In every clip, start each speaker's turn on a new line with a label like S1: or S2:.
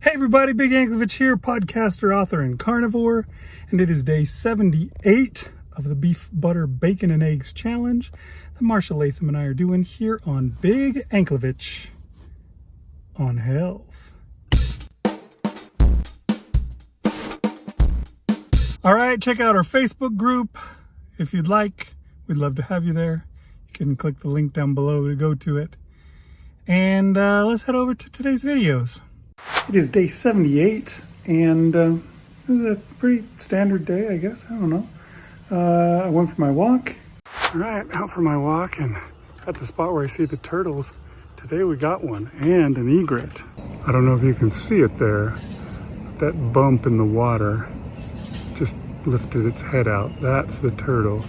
S1: Hey everybody, Big Anklevich here, podcaster, author, and carnivore, and it is day 78 of the Beef, Butter, Bacon, and Eggs Challenge that Marshal and I are doing here on Big Anklevich on Health. All right, check out our Facebook group if you'd like. We'd love to have you there. You can click the link down below to go to it. And let's head over to today's videos. It is day 78, and it was a pretty standard day, I guess. I don't know. I went for my walk. All right, out for my walk, and at the spot where I see the turtles, today we got one, and an egret. I don't know if you can see it there. That bump in the water just lifted its head out. That's the turtle.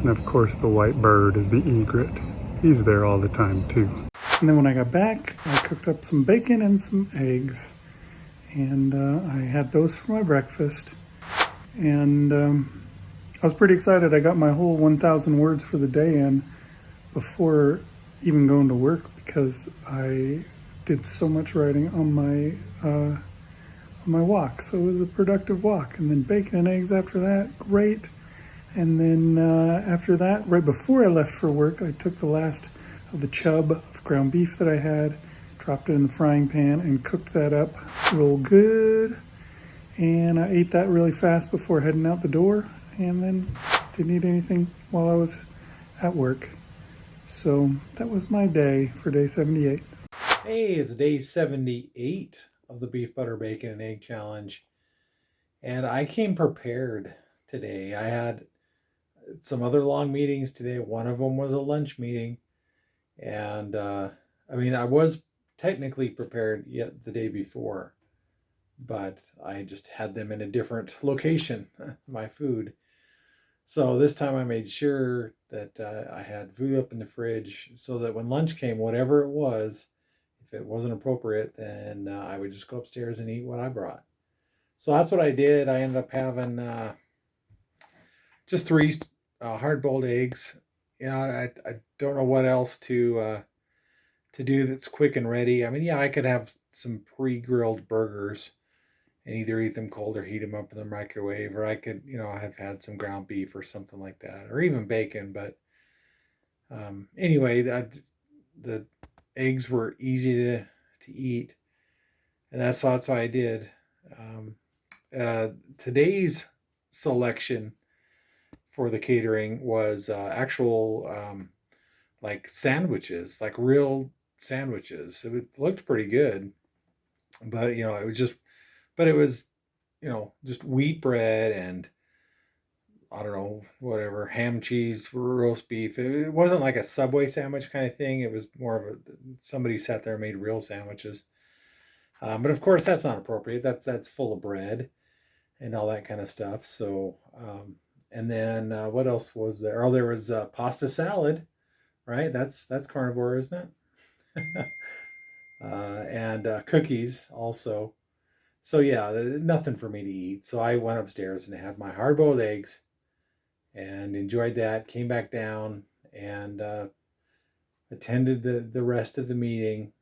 S1: And of course, the white bird is the egret. He's there all the time, too. And then when I got back, I cooked up some bacon and some eggs. And I had those for my breakfast. And I was pretty excited. I got my whole 1,000 words for the day in before even going to work because I did so much writing on my walk. So it was a productive walk. And then bacon and eggs after that, great. And then after that, right before I left for work, I took the last of the chub of ground beef that I had, dropped it in the frying pan and cooked that up real good. And I ate that really fast before heading out the door, and then didn't eat anything while I was at work. So that was my day for day 78.
S2: Hey, it's day 78 of the Beef, Butter, Bacon, and Egg Challenge. And I came prepared today. I had some other long meetings today. One of them was a lunch meeting. And I was technically prepared yet the day before, but I just had them in a different location, my food. So this time I made sure that I had food up in the fridge so that when lunch came, whatever it was, if it wasn't appropriate, then I would just go upstairs and eat what I brought. So that's what I did. I ended up having just 3 hard-boiled eggs. I don't know what else to do that's quick and ready. I could have some pre-grilled burgers and either eat them cold or heat them up in the microwave, or I could, have had some ground beef or something like that, or even bacon. But anyway, the eggs were easy to eat, and that's what I did. Today's selection for the catering was actual like sandwiches, like real sandwiches. It looked pretty good, but it was just wheat bread and I don't know, whatever, ham, cheese, roast beef. It wasn't like a Subway sandwich kind of thing. It was more of somebody sat there and made real sandwiches. But of course that's not appropriate. That's full of bread and all that kind of stuff. So and then what else was there? Oh, there was pasta salad, right? That's carnivore, isn't it? And cookies also. So yeah, nothing for me to eat. So I went upstairs and had my hard-boiled eggs and enjoyed that. Came back down and attended the rest of the meeting.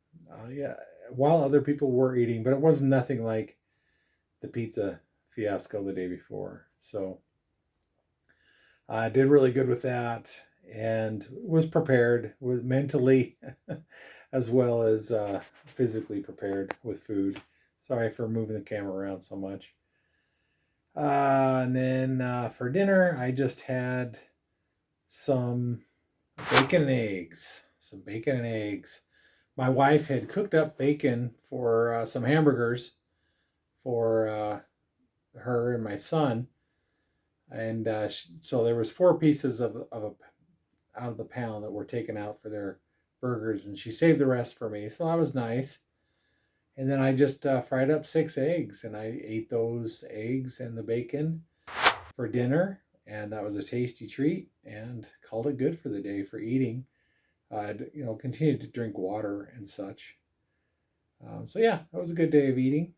S2: While other people were eating, but it was nothing like the pizza fiasco the day before. So I did really good with that and was prepared with mentally as well as physically prepared with food. Sorry for moving the camera around so much. And then for dinner, I just had some bacon and eggs. My wife had cooked up bacon for some hamburgers for her and my son. And so there was 4 pieces out of the pound that were taken out for their burgers, and she saved the rest for me. So that was nice. And then I just fried up 6 eggs, and I ate those eggs and the bacon for dinner, and that was a tasty treat, and called it good for the day for eating. I'd continued to drink water and such. So yeah, that was a good day of eating.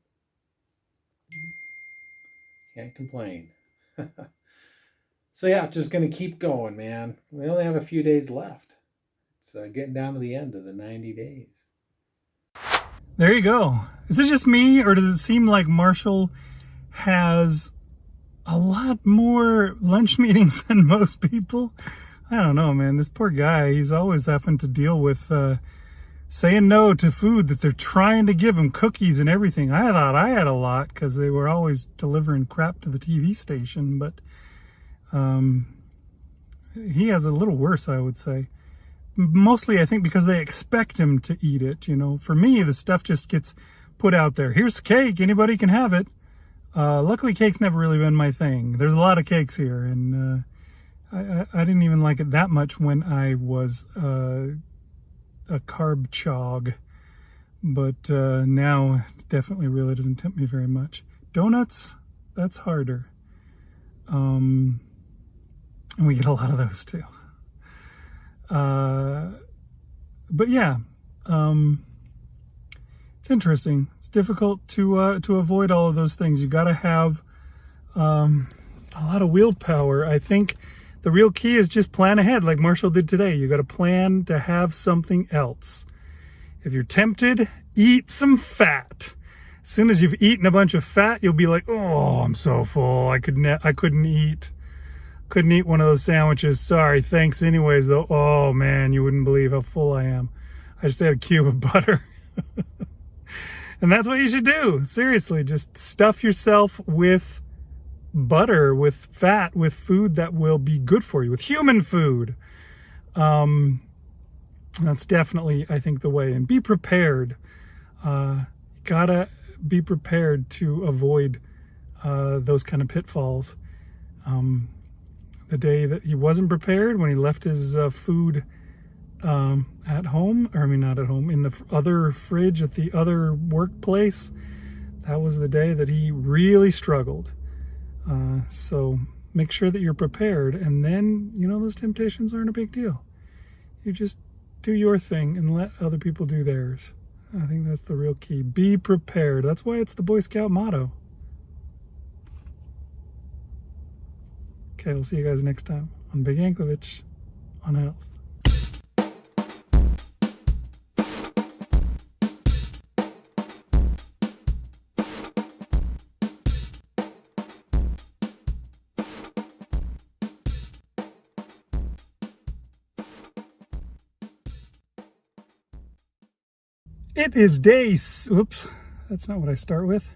S2: Can't complain. So yeah, just going to keep going, man. We only have a few days left. It's getting down to the end of the 90 days.
S1: There you go. Is it just me, or does it seem like Marshall has a lot more lunch meetings than most people? I don't know, man. This poor guy, he's always having to deal with saying no to food that they're trying to give him, cookies and everything. I thought I had a lot because they were always delivering crap to the TV station, but he has a little worse, I would say. Mostly, I think, because they expect him to eat it. You know, for me, the stuff just gets put out there. Here's cake. Anybody can have it. Luckily, cake's never really been my thing. There's a lot of cakes here, and I didn't even like it that much when I was a carb chog. But now, it definitely really doesn't tempt me very much. Donuts, that's harder. And we get a lot of those too. But yeah, it's interesting. It's difficult to avoid all of those things. You got to have a lot of willpower. I think the real key is just plan ahead, like Marshall did today. You got to plan to have something else. If you're tempted, eat some fat. As soon as you've eaten a bunch of fat, you'll be like, "Oh, I'm so full. I couldn't eat one of those sandwiches. Sorry, thanks anyways, though. Oh man, you wouldn't believe how full I am. I just had a cube of butter." And that's what you should do. Seriously, just stuff yourself with butter, with fat, with food that will be good for you, with human food. That's definitely, I think, the way. And be prepared. Gotta be prepared to avoid those kind of pitfalls. The day that he wasn't prepared, when he left his food at home, or I mean not at home, in the other fridge at the other workplace, that was the day that he really struggled. So make sure that you're prepared, and then, you know, those temptations aren't a big deal. You just do your thing and let other people do theirs. I think that's the real key. Be prepared. That's why it's the Boy Scout motto. Okay, we'll see you guys next time on Big Yankovic on Health. It is oops, that's not what I start with.